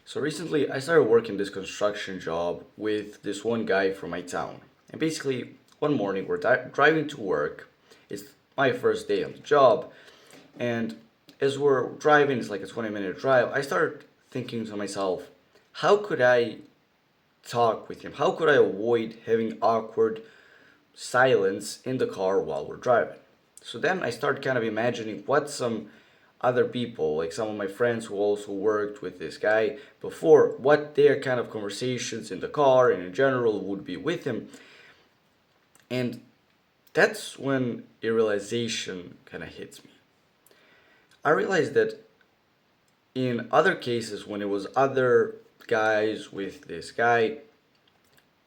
So recently, I started working this construction job with this one guy from my town. And basically, one morning we're driving to work. It's my first day on the job, and as we're driving, it's like a 20-minute drive. I started thinking to myself, how could I talk with him? How could I avoid having awkward silence in the car while we're driving? So then I started kind of imagining what some other people, like some of my friends who also worked with this guy before, what their kind of conversations in the car and in general would be with him. And that's when a realization kind of hits me. I realized that in other cases, when it was other guys with this guy,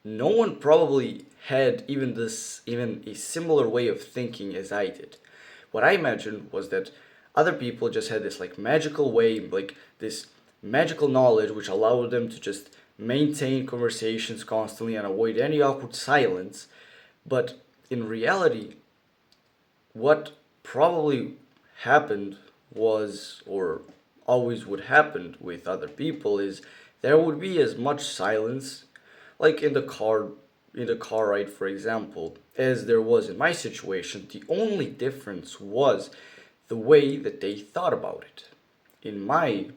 no one probably had even a similar way of thinking as I did. What I imagined was that other people just had this like magical way, like this magical knowledge which allowed them to just maintain conversations constantly and avoid any awkward silence. But in reality, what probably happened was, or always would happen with other people, is there would be as much silence, like in the car ride, for example, as there was in my situation. The only difference was the way that they thought about it. In my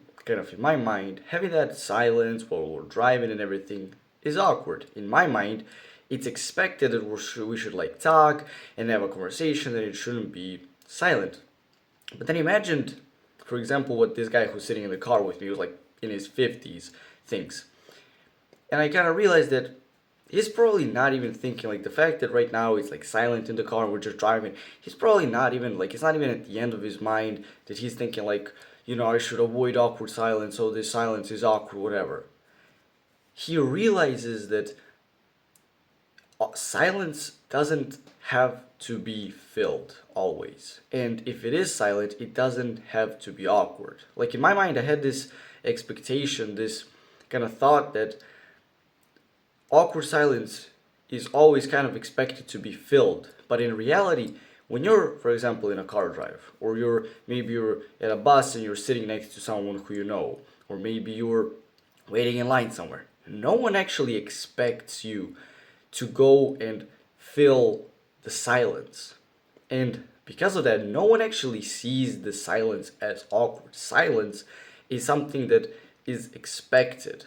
mind, having that silence while we're driving and everything is awkward. In my mind, it's expected that we should like talk and have a conversation, and it shouldn't be silent. But then imagine, for example, what this guy who's sitting in the car with me, was like in his 50s, thinks. And I kind of realized that he's probably not even thinking, like, the fact that right now it's like silent in the car and we're just driving. He's probably not even like, it's not even at the end of his mind that he's thinking like, I should avoid awkward silence, so this silence is awkward, whatever. He realizes that silence doesn't have to be filled always. And if it is silent, it doesn't have to be awkward. Like in my mind, I had this expectation, this kind of thought that awkward silence is always kind of expected to be filled. But in reality, when you're, for example, in a car drive, or maybe you're at a bus and you're sitting next to someone who you know, or maybe you're waiting in line somewhere, no one actually expects you to go and fill the silence. And because of that, no one actually sees the silence as awkward. Silence is something that is expected.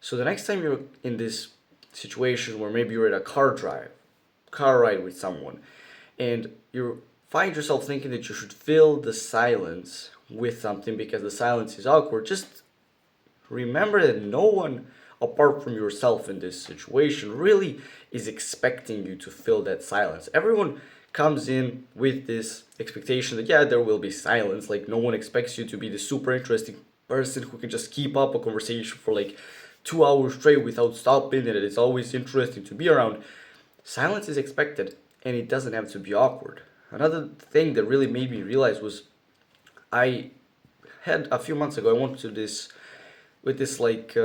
So the next time you're in this situation where maybe you're at a car ride with someone, and you find yourself thinking that you should fill the silence with something because the silence is awkward, just remember that no one apart from yourself in this situation really is expecting you to fill that silence. Everyone comes in with this expectation that, yeah, there will be silence. Like, no one expects you to be the super interesting person who can just keep up a conversation for like 2 hours straight without stopping, and it's always interesting to be around. Silence is expected, and it doesn't have to be awkward. Another thing that really made me realize was, I had a few months ago, I went to this with this like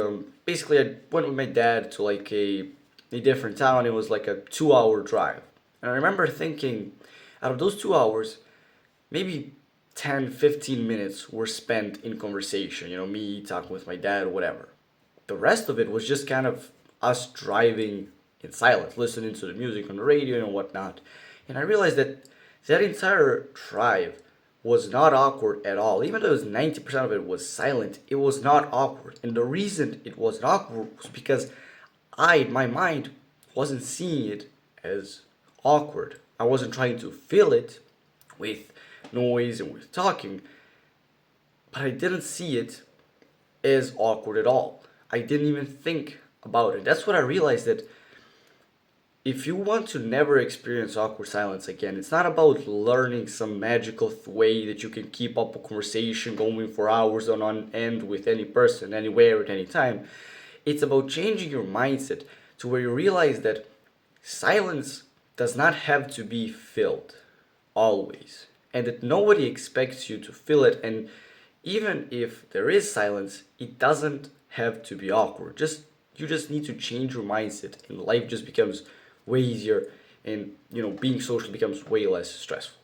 basically I went with my dad to like a different town. It was like a 2 hour drive, and I remember thinking, out of those 2 hours, maybe 10-15 minutes were spent in conversation. Me talking with my dad or whatever. The rest of it was just kind of us driving in silence, listening to the music on the radio and whatnot. And I realized that that entire drive was not awkward at all. Even though it was 90% of it was silent, it was not awkward. And the reason it was not awkward was because in my mind, wasn't seeing it as awkward. I wasn't trying to fill it with noise and with talking, but I didn't see it as awkward at all. I didn't even think about it. That's what I realized, that if you want to never experience awkward silence again, it's not about learning some magical way that you can keep up a conversation going for hours on end with any person, anywhere, at any time. It's about changing your mindset to where you realize that silence does not have to be filled always, and that nobody expects you to fill it. And even if there is silence, it doesn't have to be awkward. You just need to change your mindset, and life just becomes way easier, and being social becomes way less stressful.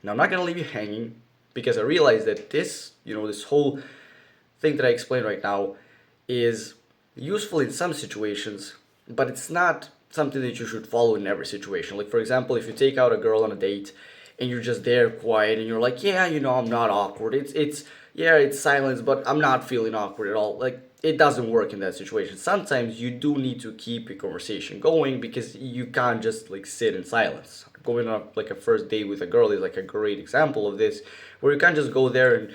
Now, I'm not gonna leave you hanging, because I realize that this whole thing that I explained right now is useful in some situations, but it's not something that you should follow in every situation. Like, for example, if you take out a girl on a date and you're just there quiet and you're like, yeah, I'm not awkward. Yeah, it's silence, but I'm not feeling awkward at all. Like, it doesn't work in that situation. Sometimes you do need to keep a conversation going because you can't just like sit in silence. Going on like a first date with a girl is like a great example of this, where you can't just go there and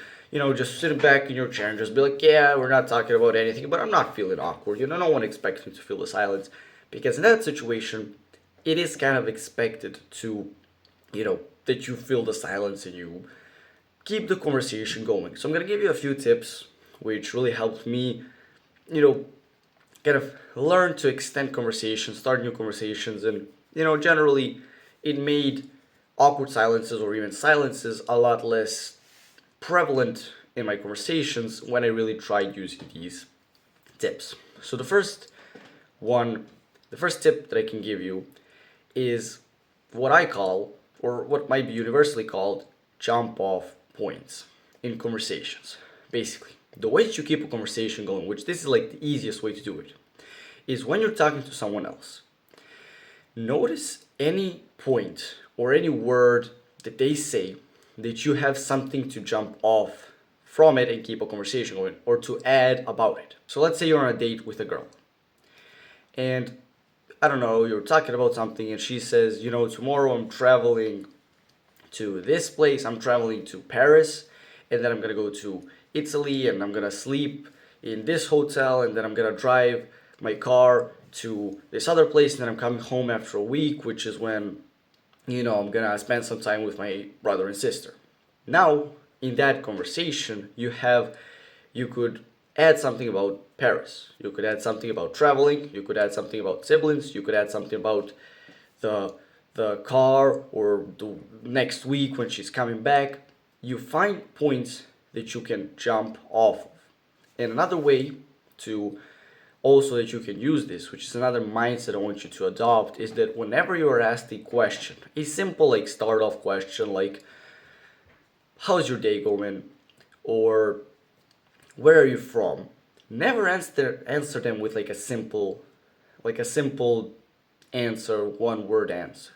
just sit back in your chair and just be like, yeah, we're not talking about anything, but I'm not feeling awkward. No one expects me to feel the silence, because in that situation, it is kind of expected to, that you feel the silence and you keep the conversation going. So I'm gonna give you a few tips which really helped me, you know, kind of learn to extend conversations, start new conversations, and generally, it made awkward silences or even silences a lot less prevalent in my conversations when I really tried using these tips. So one, the first tip that I can give you is what I call, or what might be universally called, jump off points in conversations. Basically, the way that you keep a conversation going, which this is like the easiest way to do it, is when you're talking to someone else, notice any point or any word that they say that you have something to jump off from it and keep a conversation going, or to add about it. So let's say you're on a date with a girl and I don't know, you're talking about something and she says, tomorrow I'm traveling to this place, I'm traveling to Paris, and then I'm gonna go to Italy and I'm gonna sleep in this hotel, and then I'm gonna drive my car to this other place, and then I'm coming home after a week, which is when, I'm gonna spend some time with my brother and sister. Now, in that conversation, you could add something about Paris. You could add something about traveling. You could add something about siblings. You could add something about the the car, or the next week when she's coming back. You find points that you can jump off of. And another way to also that you can use this, which is another mindset I want you to adopt, is that whenever you are asked a question, a simple like start off question like, how's your day going? Or where are you from? Never answer them with like a simple answer, one word answer.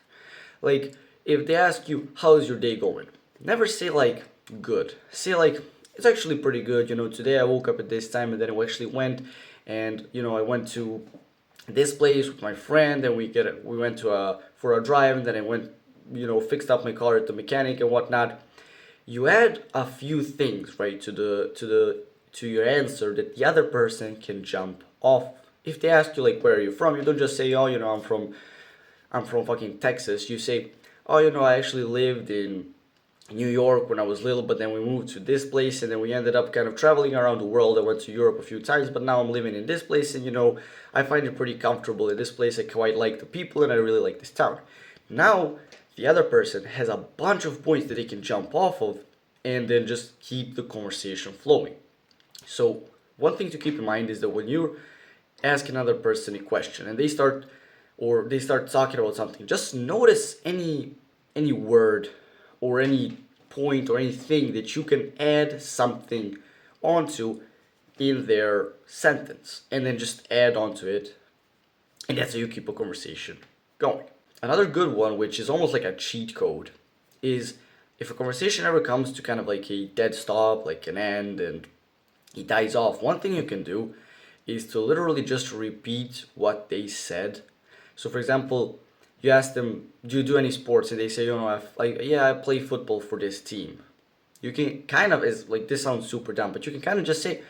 Like, if they ask you, how's your day going? Never say like good. Say like, it's actually pretty good. Today I woke up at this time and then I actually went, and I went to this place with my friend, and we went for a drive, and then I went, fixed up my car at the mechanic and whatnot. You add a few things, right, to your answer that the other person can jump off. If they ask you like, where are you from? You don't just say, oh, I'm from fucking Texas. You say, oh, I actually lived in New York when I was little, but then we moved to this place, and then we ended up kind of traveling around the world. I went to Europe a few times, but now I'm living in this place, and I find it pretty comfortable in this place. I quite like the people, and I really like this town. Now, the other person has a bunch of points that they can jump off of, and then just keep the conversation flowing. So, one thing to keep in mind is that when you ask another person a question and they start talking about something, just notice any word or any point or anything that you can add something onto in their sentence, and then just add onto it, and that's how you keep a conversation going. Another good one, which is almost like a cheat code, is if a conversation ever comes to kind of like a dead stop, like an end, and it dies off, one thing you can do is to literally just repeat what they said. So, for example, you ask them, "Do you do any sports?" And they say, "Yeah, I play football for this team." You can kind of, is like, this sounds super dumb, but you can kind of just say,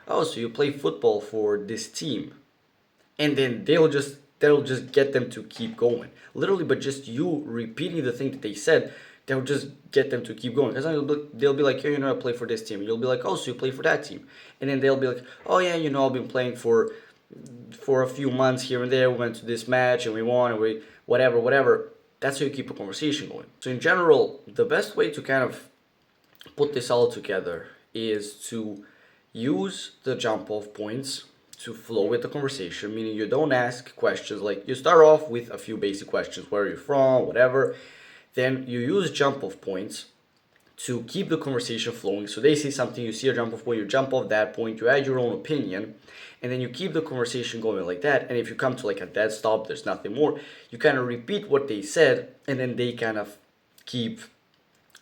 "Oh, so you play football for this team," and then they'll just get them to keep going. Literally, but just you repeating the thing that they said, they'll just get them to keep going. Because they'll be like, "Hey, I play for this team." You'll be like, "Oh, so you play for that team?" And then they'll be like, "Oh yeah, I've been playing for a few months here and there. We went to this match and we won, and we whatever." That's how you keep a conversation going. So in general, the best way to kind of put this all together is to use the jump off points to flow with the conversation, meaning you don't ask questions. Like, you start off with a few basic questions: where are you from, whatever. Then you use jump off points to keep the conversation flowing. So they say something, you see a jump off point, you jump off that point, you add your own opinion, and then you keep the conversation going like that. And if you come to like a dead stop, there's nothing more, you kind of repeat what they said, and then they kind of keep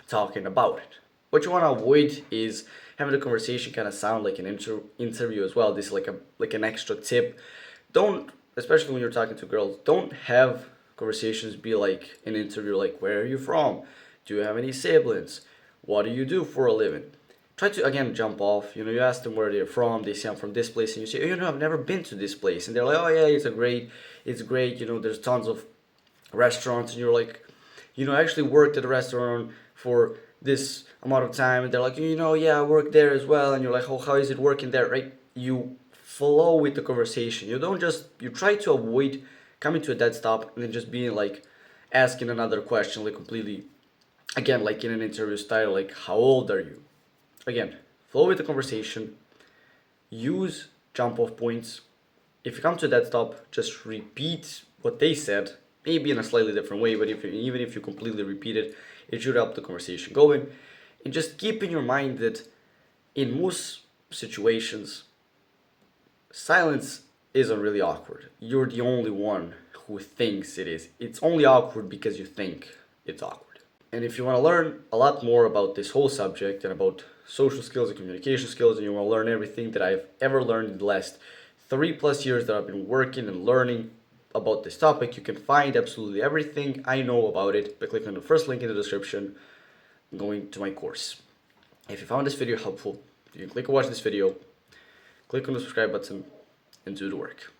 talking about it. What you want to avoid is having the conversation kind of sound like an interview as well. This is like an extra tip. Don't, especially when you're talking to girls, don't have conversations be like an interview, like where are you from? Do you have any siblings? What do you do for a living? Try to again jump off. You ask them where they're from. They say I'm from this place, and you say, I've never been to this place, and they're like, oh yeah, it's great. There's tons of restaurants, and you're like, I actually worked at a restaurant for this amount of time, and they're like, yeah, I worked there as well, and you're like, oh, how is it working there, right? You flow with the conversation. You try to avoid coming to a dead stop and then just being like asking another question, like completely, again, like in an interview style, like how old are you? Again, flow with the conversation, use jump off points. If you come to a dead stop, just repeat what they said, maybe in a slightly different way, but even if you completely repeat it, it should help the conversation going. And just keep in your mind that in most situations, silence isn't really awkward. You're the only one who thinks it is. It's only awkward because you think it's awkward. And if you want to learn a lot more about this whole subject and about social skills and communication skills, and you want to learn everything that I've ever learned in the last 3+ years that I've been working and learning about this topic, you can find absolutely everything I know about it by clicking on the first link in the description and going to my course. If you found this video helpful, you can click on watch this video, click on the subscribe button, and do the work.